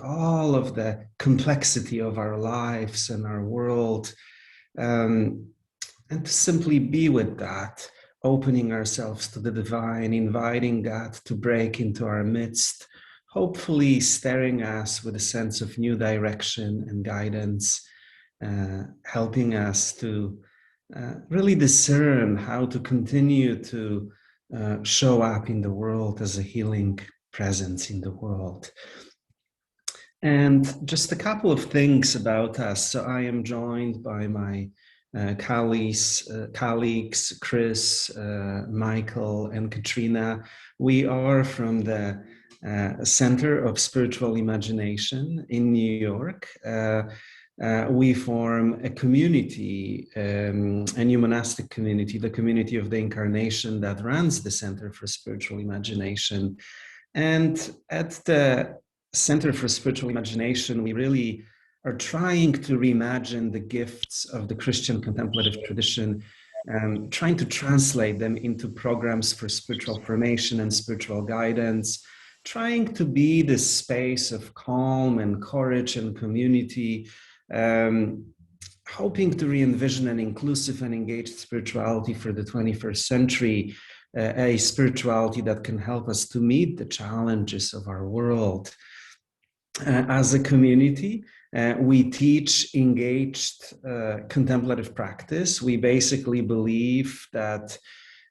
all of the complexity of our lives and our world, and to simply be with that, opening ourselves to the divine, inviting God to break into our midst, hopefully stirring us with a sense of new direction and guidance, helping us to really discern how to continue to show up in the world as a healing presence in the world. And just a couple of things about us. So I am joined by my colleagues, Chris, Michael, and Katrina. We are from the Center of Spiritual Imagination in New York. We form a community, a new monastic community, the community of the Incarnation that runs the Center for Spiritual Imagination. And at the Center for Spiritual Imagination, we really are trying to reimagine the gifts of the Christian contemplative tradition, trying to translate them into programs for spiritual formation and spiritual guidance, trying to be this space of calm and courage and community, hoping to re-envision an inclusive and engaged spirituality for the 21st century, a spirituality that can help us to meet the challenges of our world. As a community, we teach engaged contemplative practice. We basically believe that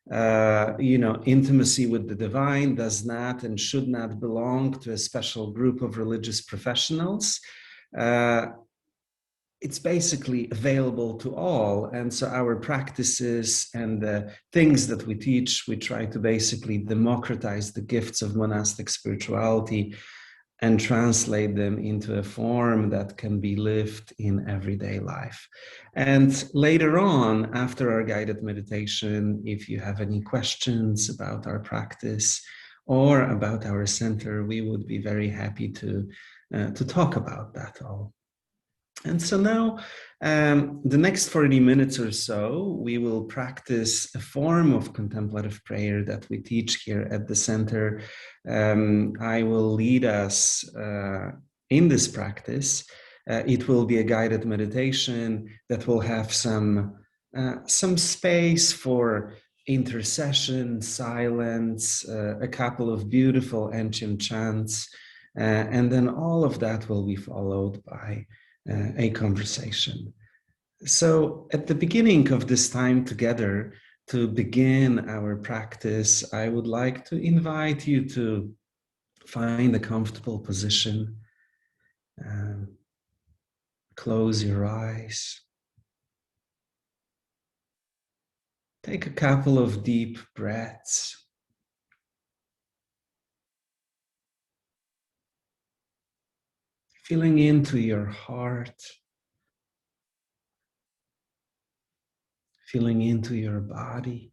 intimacy with the divine does not and should not belong to a special group of religious professionals. It's basically available to all. And so our practices and the things that we teach, we try to basically democratize the gifts of monastic spirituality and translate them into a form that can be lived in everyday life. And later on, after our guided meditation, if you have any questions about our practice or about our center, we would be very happy to talk about that all. And so now, the next 40 minutes or so, we will practice a form of contemplative prayer that we teach here at the center. I will lead us in this practice. It will be a guided meditation that will have some space for intercession, silence, a couple of beautiful ancient chants, and then all of that will be followed by a conversation. So at the beginning of this time together, to begin our practice, I would like to invite you to find a comfortable position. Close your eyes. Take a couple of deep breaths. Feeling into your heart, feeling into your body,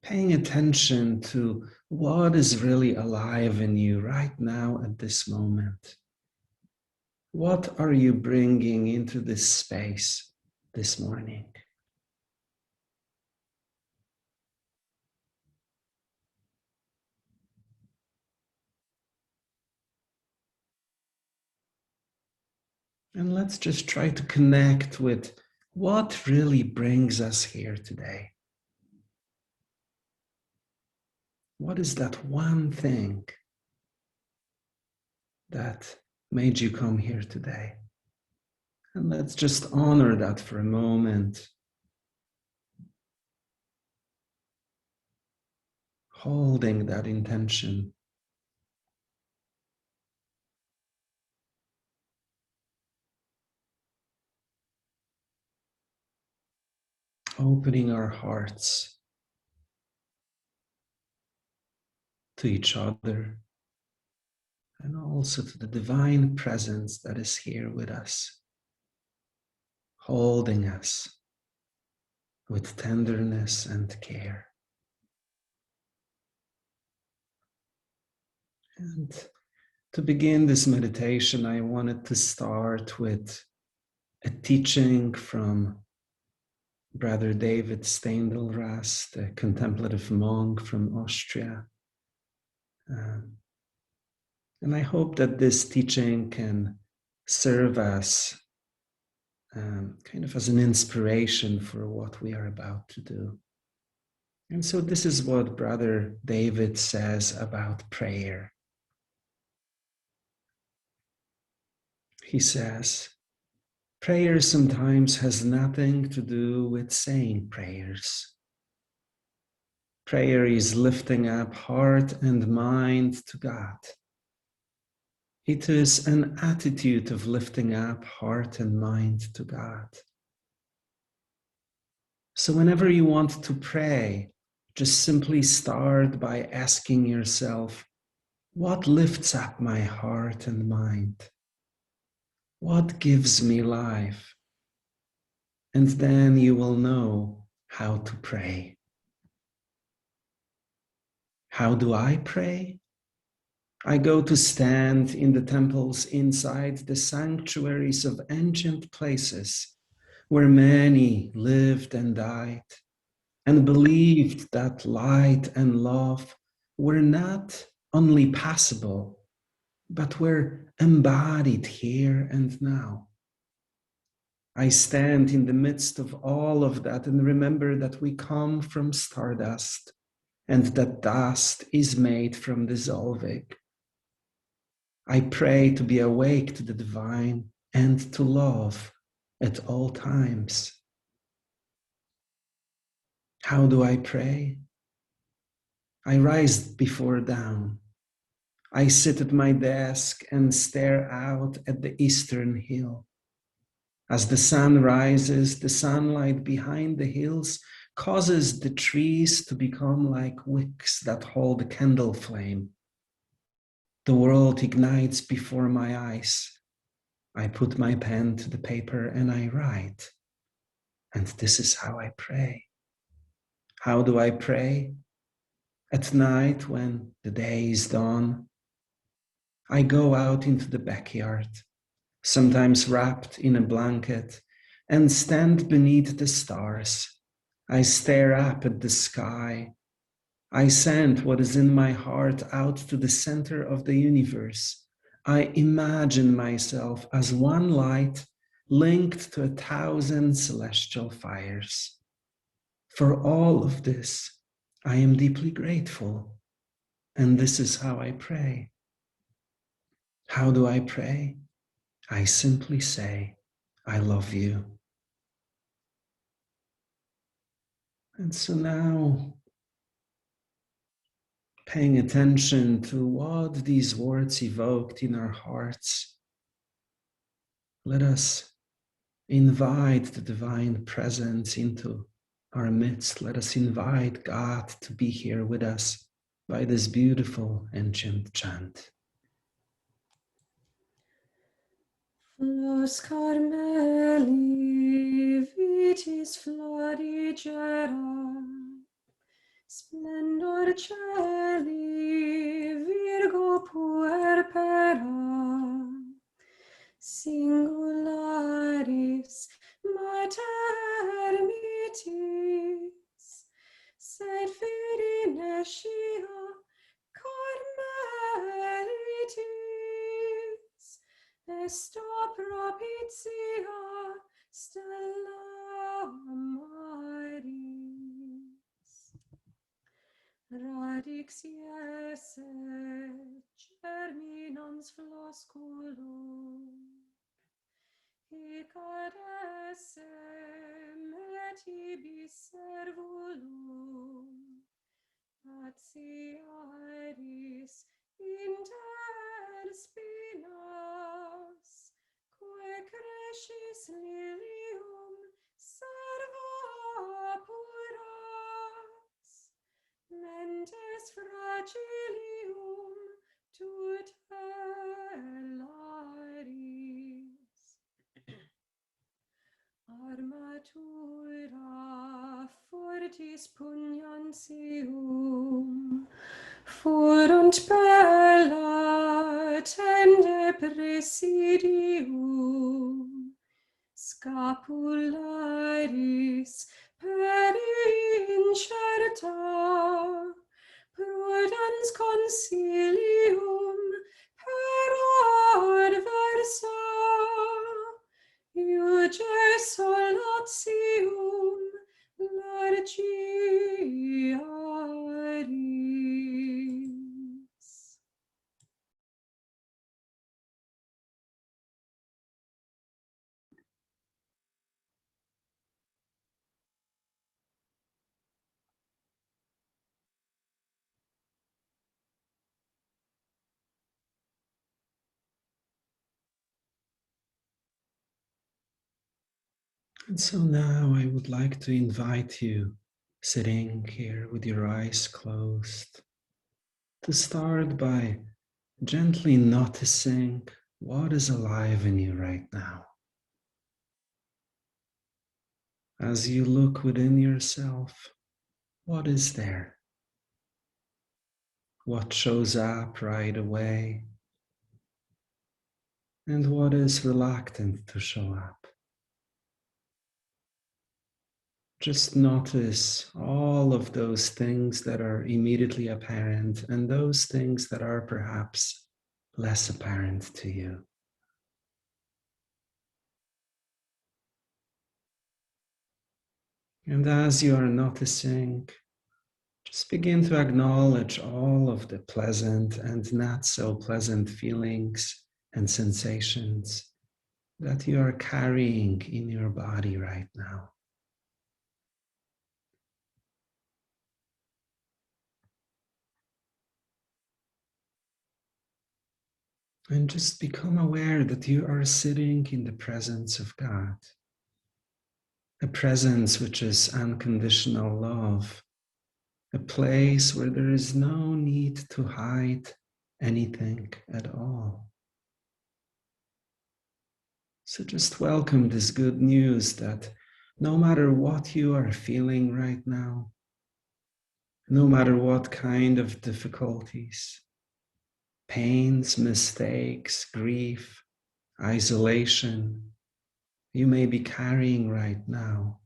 paying attention to what is really alive in you right now at this moment. What are you bringing into this space this morning? And let's just try to connect with what really brings us here today. What is that one thing that made you come here today? And let's just honor that for a moment. Holding that intention. Opening our hearts to each other and also to the divine presence that is here with us, holding us with tenderness and care. And to begin this meditation, I wanted to start with a teaching from Brother David Steindl-Rast, a contemplative monk from Austria. And I hope that this teaching can serve us kind of as an inspiration for what we are about to do. And so this is what Brother David says about prayer. He says, prayer sometimes has nothing to do with saying prayers. Prayer is lifting up heart and mind to God. It is an attitude of lifting up heart and mind to God. So whenever you want to pray, just simply start by asking yourself, what lifts up my heart and mind? What gives me life? And then you will know how to pray. How do I pray? I go to stand in the temples inside the sanctuaries of ancient places where many lived and died and believed that light and love were not only possible, but were embodied here and now. I stand in the midst of all of that and remember that we come from stardust and that dust is made from dissolving. I pray to be awake to the divine and to love at all times. How do I pray? I rise before dawn. I sit at my desk and stare out at the eastern hill. As the sun rises, the sunlight behind the hills causes the trees to become like wicks that hold a candle flame. The world ignites before my eyes. I put my pen to the paper and I write. And this is how I pray. How do I pray? At night, when the day is done, I go out into the backyard, sometimes wrapped in a blanket, and stand beneath the stars. I stare up at the sky. I send what is in my heart out to the center of the universe. I imagine myself as one light linked to 1,000 celestial fires. For all of this, I am deeply grateful. And this is how I pray. How do I pray? I simply say, I love you. And so now, paying attention to what these words evoked in our hearts, let us invite the divine presence into our midst. Let us invite God to be here with us by this beautiful ancient chant. Flos Carmeli vitis florigera, splendor celi Virgo puerpera, singularis mater mitis, sed fide nescia Carmelitis, esto propitia stella maris. Radix iese germinans flosculum, hic ad essem et ibi servulum, Aciaris inter spinas, quae crescis lilium serva puras, mentes fragilium tutelaris. Armatura fortis pugnantium, furunt bella tende presidium, scapularis per incerta, prudens consilium And so now I would like to invite you, sitting here with your eyes closed, to start by gently noticing what is alive in you right now. As you look within yourself, what is there? What shows up right away? And what is reluctant to show up? Just notice all of those things that are immediately apparent and those things that are perhaps less apparent to you. And as you are noticing, just begin to acknowledge all of the pleasant and not so pleasant feelings and sensations that you are carrying in your body right now. And just become aware that you are sitting in the presence of God, a presence which is unconditional love, a place where there is no need to hide anything at all. So just welcome this good news that no matter what you are feeling right now, no matter what kind of difficulties, pains, mistakes, grief, isolation you may be carrying right now,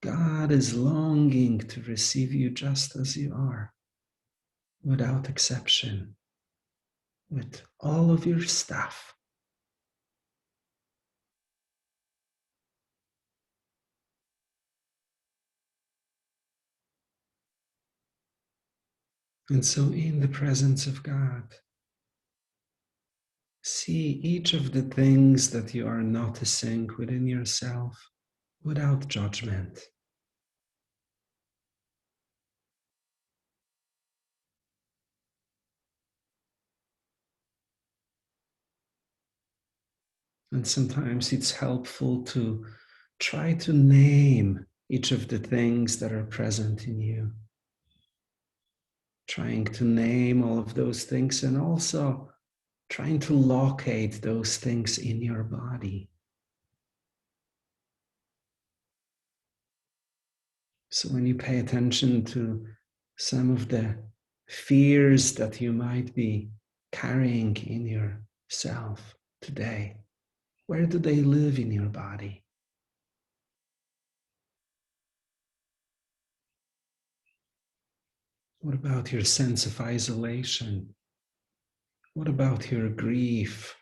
God is longing to receive you just as you are, without exception, with all of your stuff. And so, in the presence of God, see each of the things that you are noticing within yourself without judgment. And sometimes it's helpful to try to name each of the things that are present in you. Trying to name all of those things and also trying to locate those things in your body. So when you pay attention to some of the fears that you might be carrying in yourself today, where do they live in your body? What about your sense of isolation? What about your grief?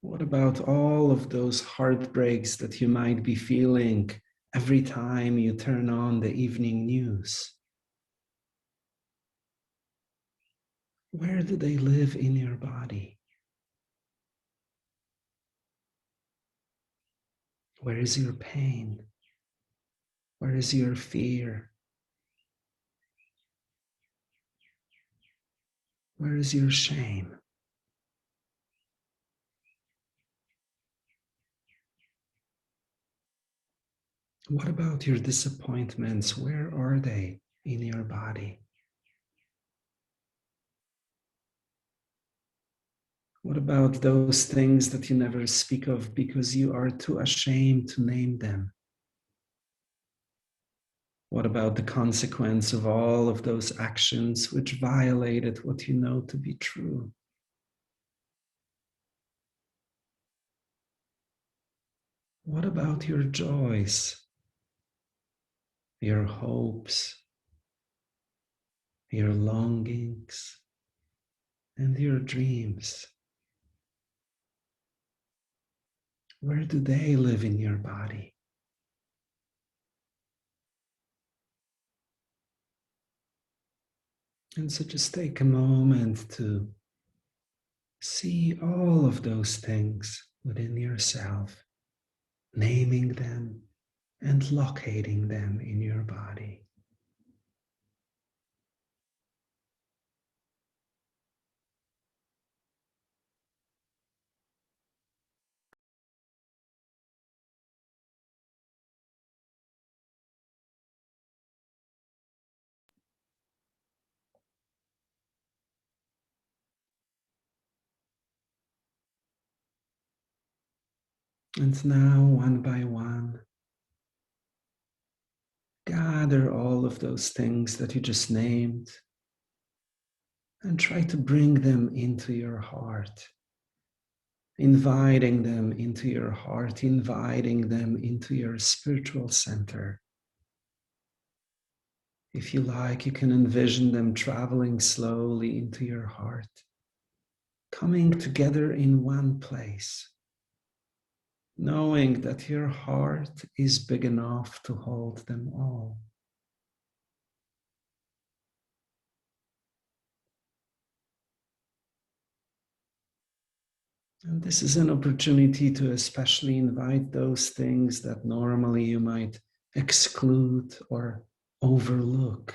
What about all of those heartbreaks that you might be feeling every time you turn on the evening news? Where do they live in your body? Where is your pain? Where is your fear? Where is your shame? What about your disappointments? Where are they in your body? What about those things that you never speak of because you are too ashamed to name them? What about the consequence of all of those actions which violated what you know to be true? What about your joys, your hopes, your longings, and your dreams? Where do they live in your body? And so just take a moment to see all of those things within yourself, naming them and locating them in your body. And now, one by one, gather all of those things that you just named and try to bring them into your heart, inviting them into your heart, inviting them into your spiritual center. If you like, you can envision them traveling slowly into your heart, coming together in one place, knowing that your heart is big enough to hold them all. And this is an opportunity to especially invite those things that normally you might exclude or overlook,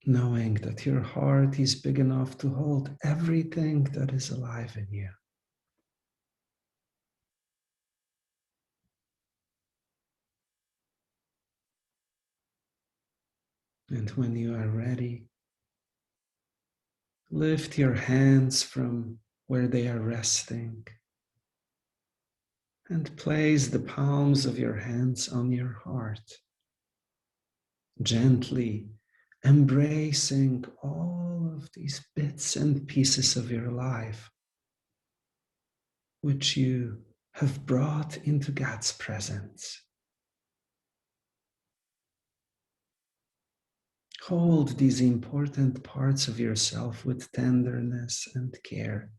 knowing that your heart is big enough to hold everything that is alive in you. And when you are ready, lift your hands from where they are resting and place the palms of your hands on your heart, gently embracing all of these bits and pieces of your life, which you have brought into God's presence. Hold these important parts of yourself with tenderness and care.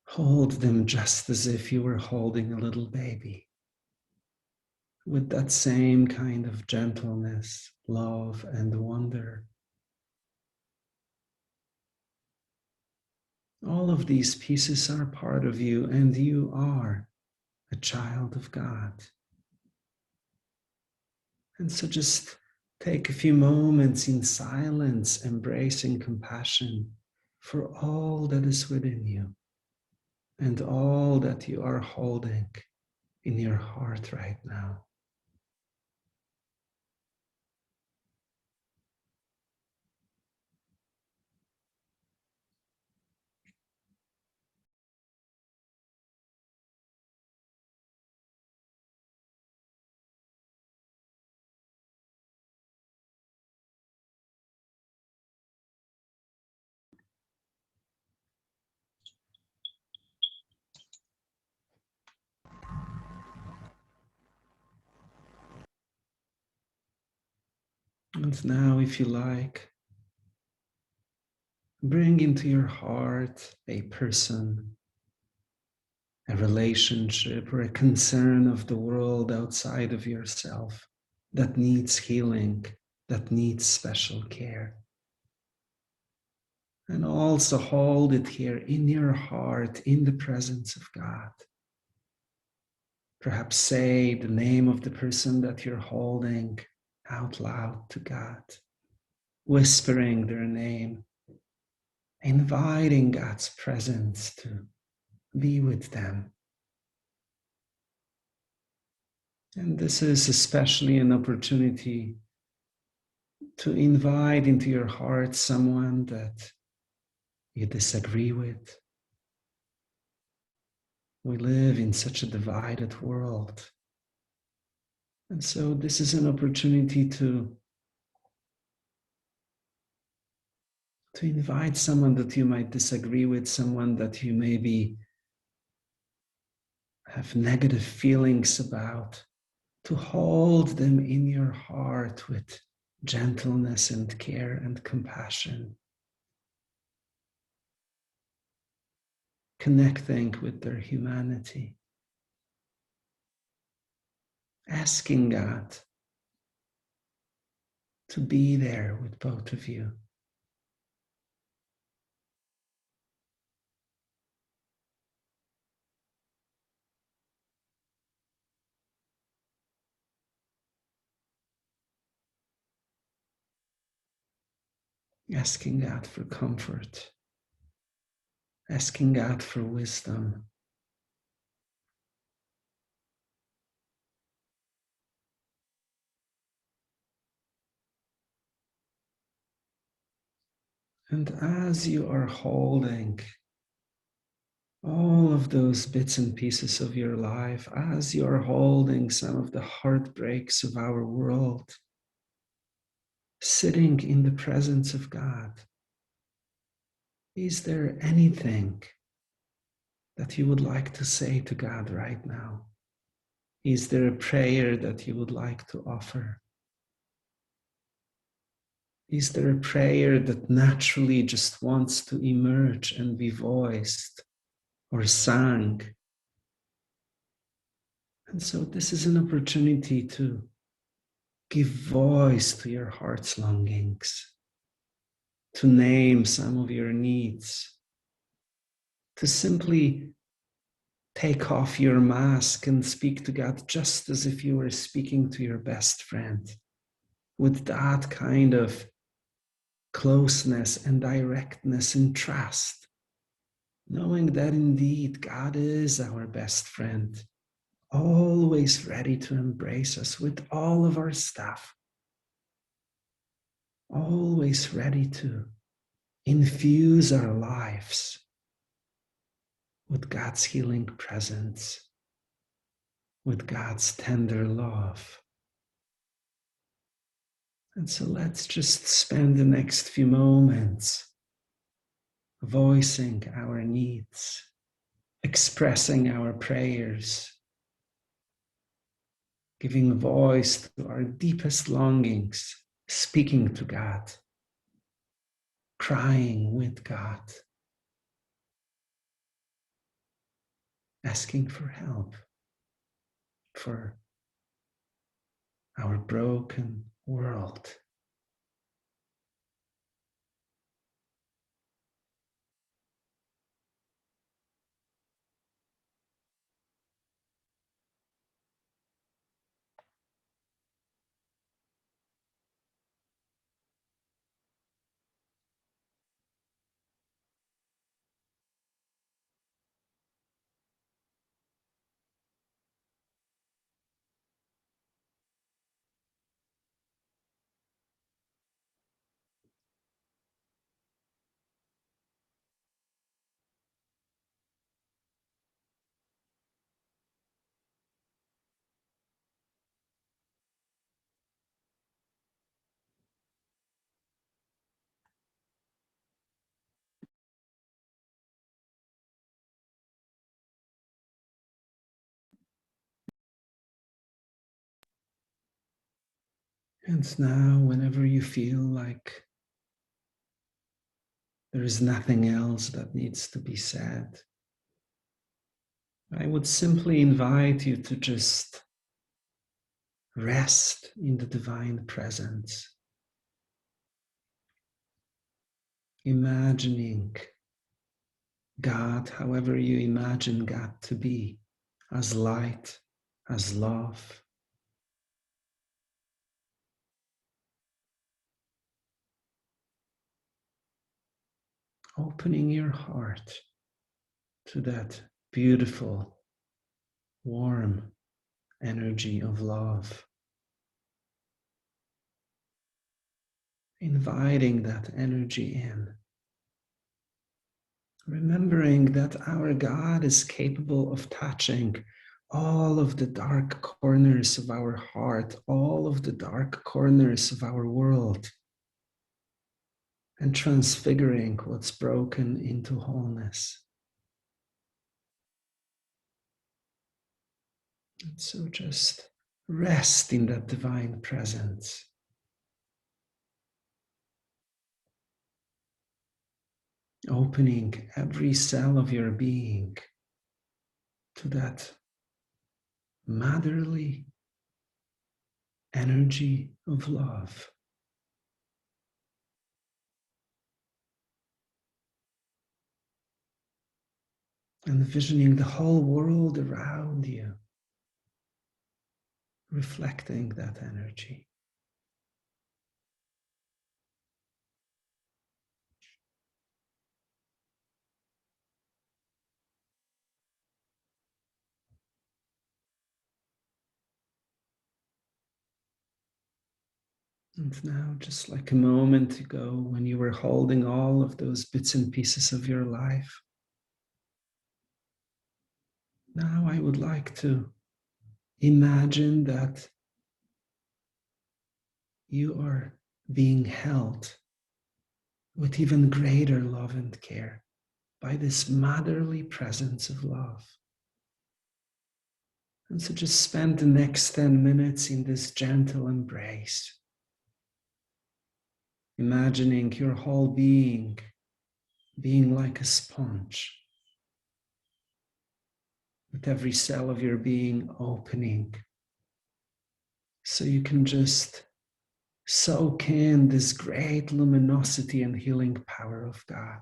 Hold them just as if you were holding a little baby, with that same kind of gentleness, love, and wonder. All of these pieces are part of you, and you are a child of God. And so just take a few moments in silence, embracing compassion for all that is within you and all that you are holding in your heart right now. And now, if you like, bring into your heart a person, a relationship, or a concern of the world outside of yourself that needs healing, that needs special care. And also hold it here in your heart, in the presence of God. Perhaps say the name of the person that you're holding out loud to God, whispering their name, inviting God's presence to be with them. And this is especially an opportunity to invite into your heart someone that you disagree with. We live in such a divided world. And so this is an opportunity to invite someone that you might disagree with, someone that you maybe have negative feelings about, to hold them in your heart with gentleness and care and compassion, connecting with their humanity, asking God to be there with both of you. Asking God for comfort, asking God for wisdom. And as you are holding all of those bits and pieces of your life as you're holding some of the heartbreaks of our world, sitting in the presence of God. Is there anything that you would like to say to God right now? Is there a prayer that you would like to offer? Is there a prayer that naturally just wants to emerge and be voiced or sung? And so this is an opportunity to give voice to your heart's longings, to name some of your needs, to simply take off your mask and speak to God just as if you were speaking to your best friend, with that kind of closeness and directness and trust, knowing that indeed God is our best friend, always ready to embrace us with all of our stuff, always ready to infuse our lives with God's healing presence, with God's tender love. And so let's just spend the next few moments voicing our needs, expressing our prayers, giving voice to our deepest longings, speaking to God, crying with God, asking for help for our broken world. And now, whenever you feel like there is nothing else that needs to be said, I would simply invite you to just rest in the divine presence, imagining God, however you imagine God to be, as light, as love. Opening your heart to that beautiful, warm energy of love. Inviting that energy in. Remembering that our God is capable of touching all of the dark corners of our heart, all of the dark corners of our world, and transfiguring what's broken into wholeness. And so just rest in that divine presence. Opening every cell of your being to that motherly energy of love. Envisioning the whole world around you, reflecting that energy. And now, just like a moment ago, when you were holding all of those bits and pieces of your life, Now I would like to imagine that you are being held with even greater love and care by this motherly presence of love. And so just spend the next 10 minutes in this gentle embrace, imagining your whole being like a sponge, with every cell of your being opening, so you can just soak in this great luminosity and healing power of God.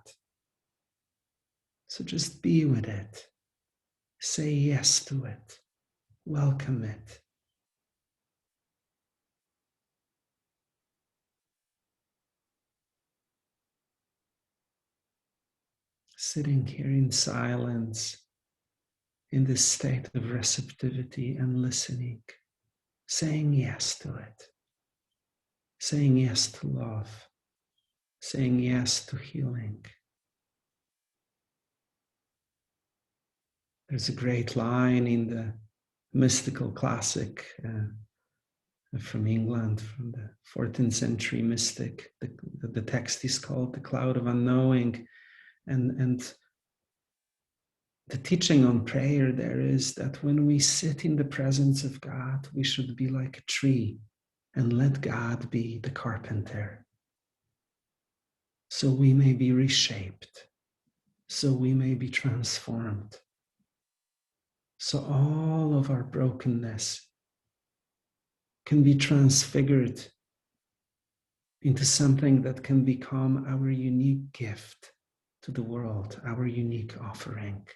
So just be with it. Say yes to it. Welcome it. Sitting here in silence, in this state of receptivity and listening, saying yes to it, saying yes to love, saying yes to healing. There's a great line in the mystical classic from England, from the 14th century mystic. The text is called The Cloud of Unknowing. And the teaching on prayer there is that when we sit in the presence of God, we should be like a tree and let God be the carpenter. So we may be reshaped, so we may be transformed. So all of our brokenness can be transfigured into something that can become our unique gift to the world, our unique offering.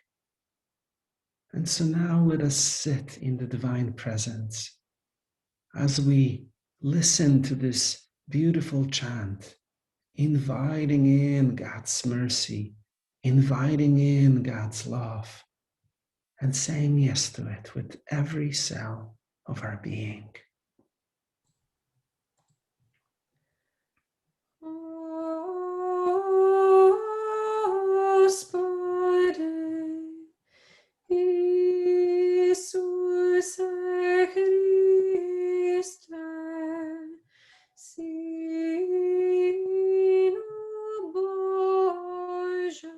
And so now let us sit in the divine presence as we listen to this beautiful chant, inviting in God's mercy, inviting in God's love, and saying yes to it with every cell of our being. Iisuse Christe, Synu Božem,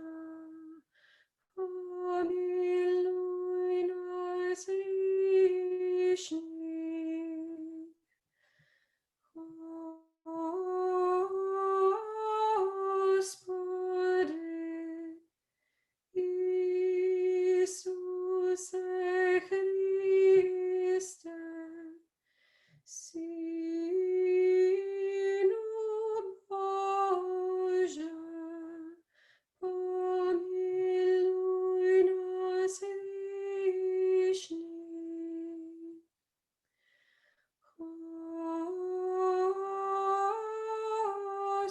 pomiluj nás hříšných. Господи, Иисусе Христе, Сыну Божий, помилуй нас грешных.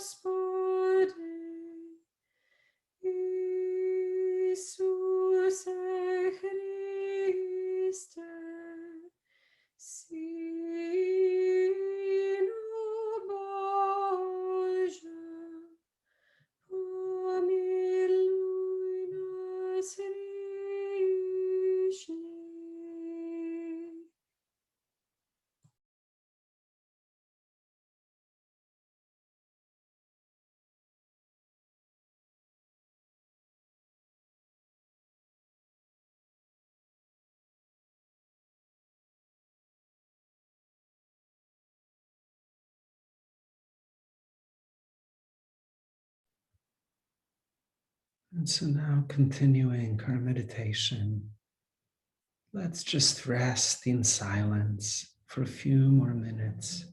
Господи, Иисусе Христе, Сыну Божий, помилуй нас грешных. And so now, continuing our meditation, let's just rest in silence for a few more minutes,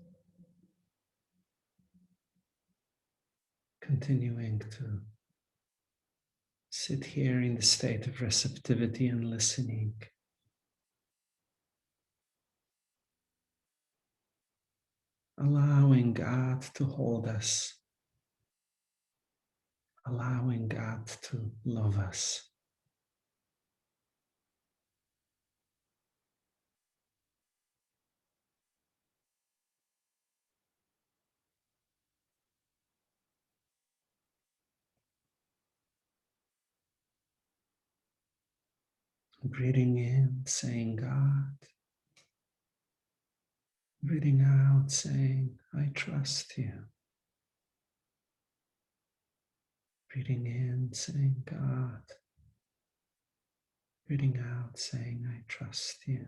continuing to sit here in the state of receptivity and listening, allowing God to hold us, allowing God to love us. Breathing in, saying God. Breathing out, saying, I trust you. Breathing in, saying, God. Breathing out, saying, I trust you.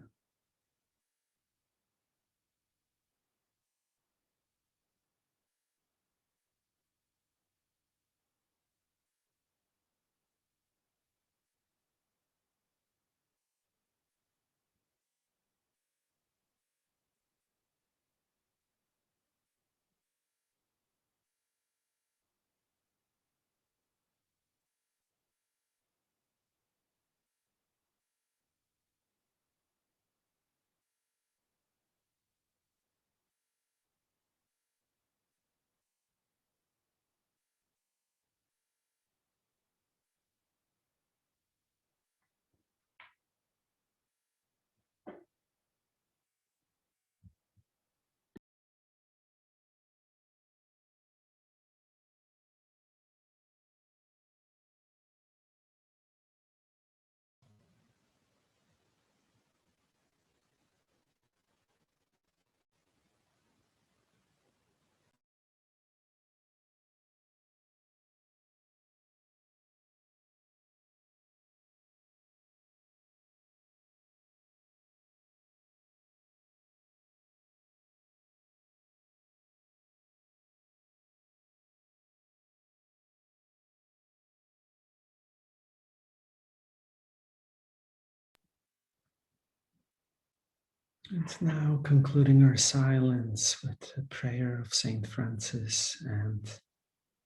And now concluding our silence with a prayer of Saint Francis and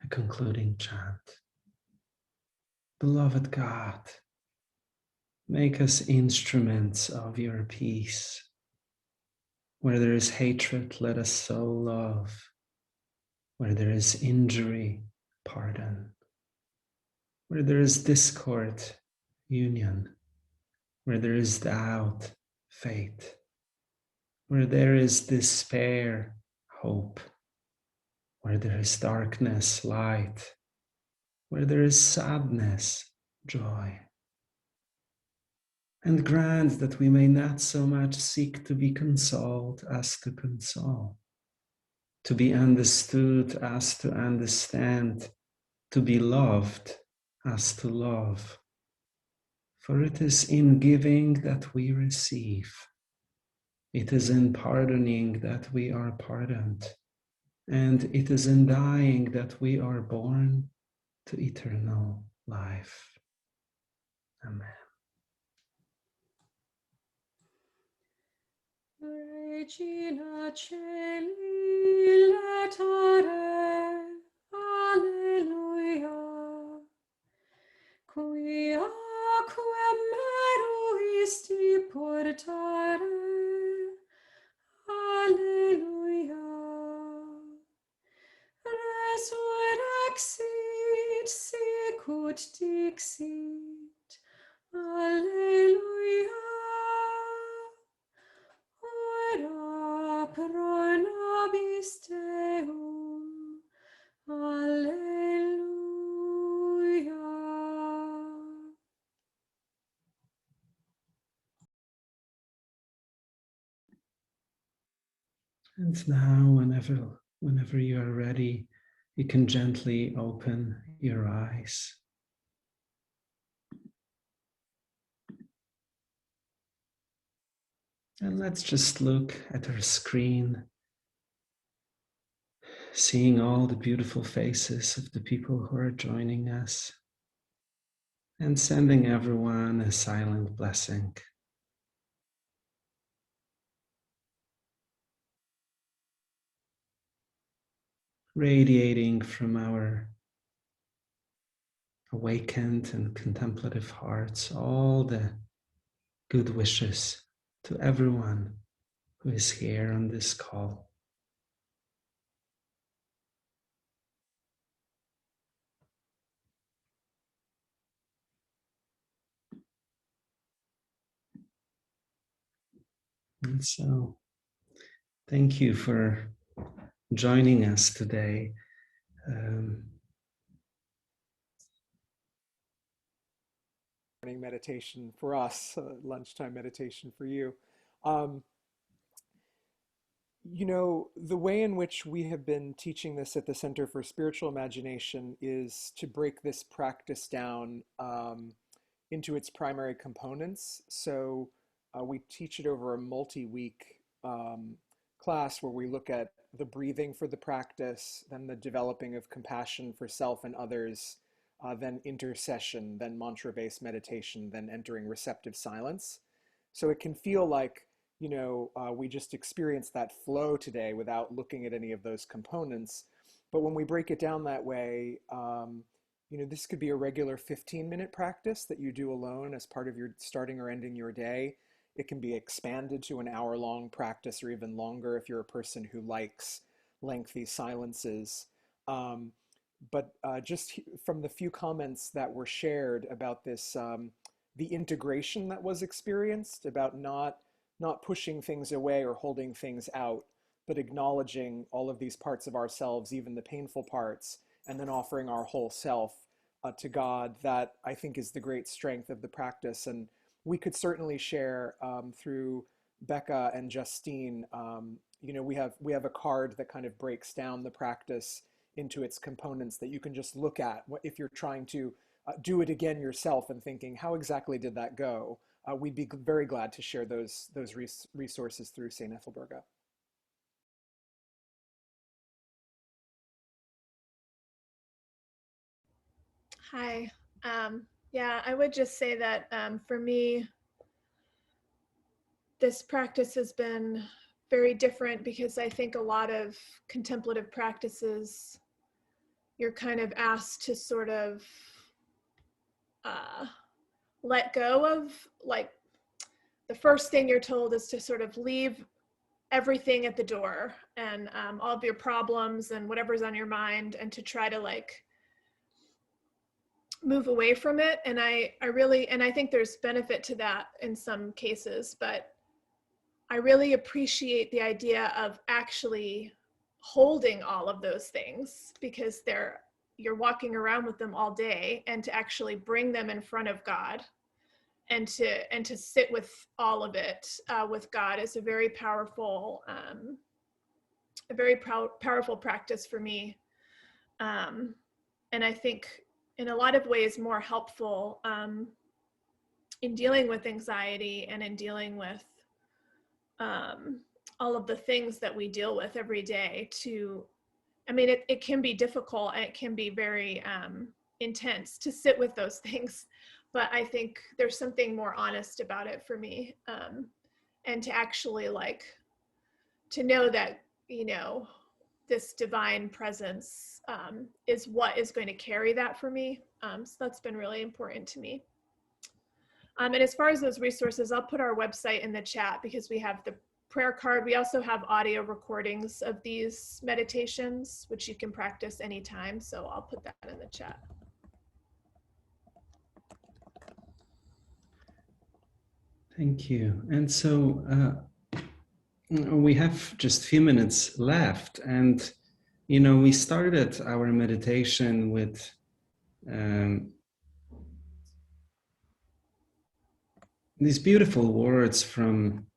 a concluding chant. Beloved God, make us instruments of your peace. Where there is hatred, let us sow love. Where there is injury, pardon. Where there is discord, union. Where there is doubt, faith. Where there is despair, hope. Where there is darkness, light. Where there is sadness, joy. And grant that we may not so much seek to be consoled as to console, to be understood as to understand, to be loved as to love. For it is in giving that we receive. It is in pardoning that we are pardoned. And it is in dying that we are born to eternal life. Amen. Regina Caeli, laetare, Alleluia. Quia quem meruisti portare, Alleluia. Resurrexit sicut dixit, Alleluia. Ora pro nobis Deum, Alleluia. And now, whenever you are ready, you can gently open your eyes. And let's just look at our screen, seeing all the beautiful faces of the people who are joining us, and sending everyone a silent blessing. Radiating from our awakened and contemplative hearts all the good wishes to everyone who is here on this call. And so, thank you for joining us today. morning meditation for us, lunchtime meditation for you. Um, you know, the way in which we have been teaching this at the Center for Spiritual Imagination is to break this practice down into its primary components. So we teach it over a multi-week class where we look at the breathing for the practice, then the developing of compassion for self and others, then intercession, then mantra-based meditation, then entering receptive silence. So it can feel like, you know, we just experienced that flow today without looking at any of those components. But when we break it down that way, you know, this could be a regular 15-minute practice that you do alone as part of your starting or ending your day. It can be expanded to an hour-long practice or even longer if you're a person who likes lengthy silences. But just from the few comments that were shared about this, the integration that was experienced, about not pushing things away or holding things out, but acknowledging all of these parts of ourselves, even the painful parts, and then offering our whole self to God, that I think is the great strength of the practice. And we could certainly share through Becca and Justine, you know, we have a card that kind of breaks down the practice into its components that you can just look at if you're trying to do it again yourself and thinking, how exactly did that go? We'd be very glad to share those resources through St. Ethelberga. Hi. Yeah, I would just say that for me, this practice has been very different because I think a lot of contemplative practices, you're kind of asked to sort of let go of, like, the first thing you're told is to sort of leave everything at the door and all of your problems and whatever's on your mind, and to try to like move away from it. And I really, and I think there's benefit to that in some cases, but I really appreciate the idea of actually holding all of those things, because you're walking around with them all day, and to actually bring them in front of God and to sit with all of it with God is a very powerful powerful practice for me, and I think in a lot of ways more helpful in dealing with anxiety and in dealing with all of the things that we deal with every day. I mean, it can be difficult and it can be very intense to sit with those things, but I think there's something more honest about it for me, and to actually like to know that, you know, this divine presence is what is going to carry that for me. So that's been really important to me. And as far as those resources, I'll put our website in the chat, because we have the prayer card. We also have audio recordings of these meditations, which you can practice anytime. So I'll put that in the chat. Thank you. And so we have just a few minutes left. And, you know, we started our meditation with these beautiful words from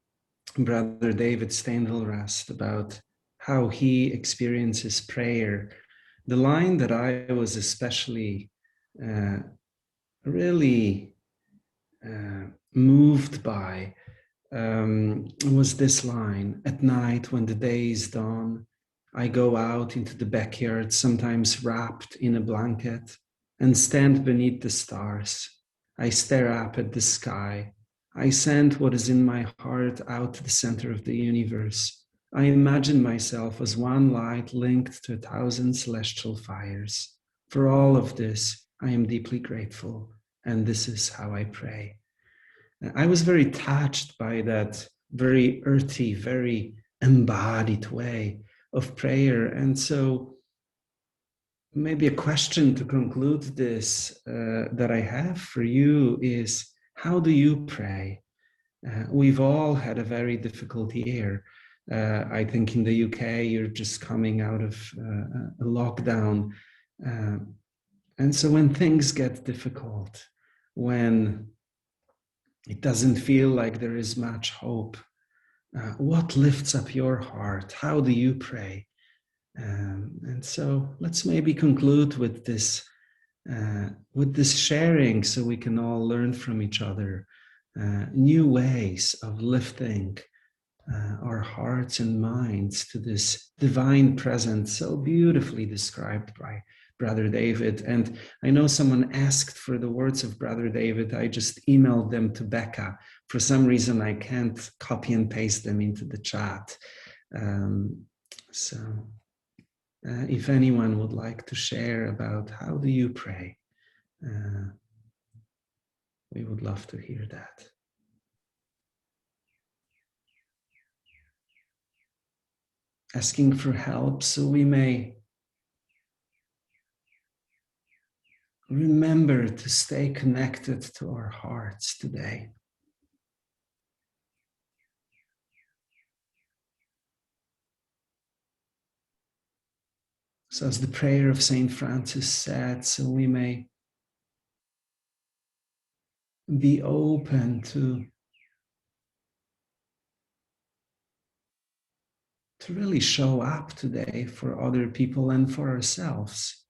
Brother David Steindl-Rast about how he experiences prayer. The line that I was especially really moved by was this line: "At night when the day is dawn, I go out into the backyard, sometimes wrapped in a blanket, and stand beneath the stars. I stare up at the sky. I send what is in my heart out to the center of the universe. I imagine myself as one light linked to 1,000 celestial fires. For all of this, I am deeply grateful, and this is how I pray." I was very touched by that very earthy, very embodied way of prayer. And so maybe a question to conclude this that I have for you is, how do you pray? We've all had a very difficult year. I think in the UK, you're just coming out of a lockdown. And so when things get difficult, when it doesn't feel like there is much hope, what lifts up your heart? How do you pray? And so let's maybe conclude with this sharing, so we can all learn from each other new ways of lifting our hearts and minds to this divine presence, so beautifully described by Brother David. And I know someone asked for the words of Brother David. I just emailed them to Becca. For some reason, I can't copy and paste them into the chat. So if anyone would like to share about how do you pray, we would love to hear that. Asking for help so we may remember to stay connected to our hearts today. So as the prayer of Saint Francis said, so we may be open to really show up today for other people and for ourselves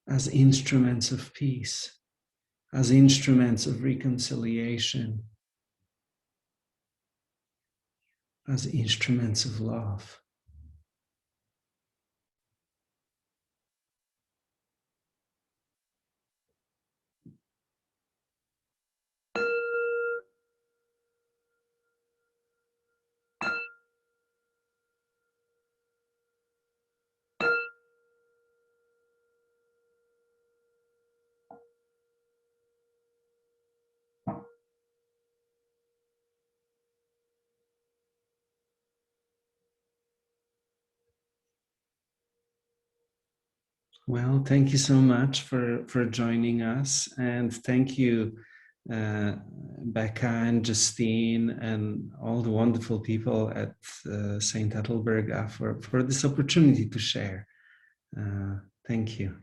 as instruments of peace, as instruments of reconciliation, as instruments of love. Well, thank you so much for joining us, and thank you, Becca and Justine and all the wonderful people at St. Ethelberga for this opportunity to share. Thank you.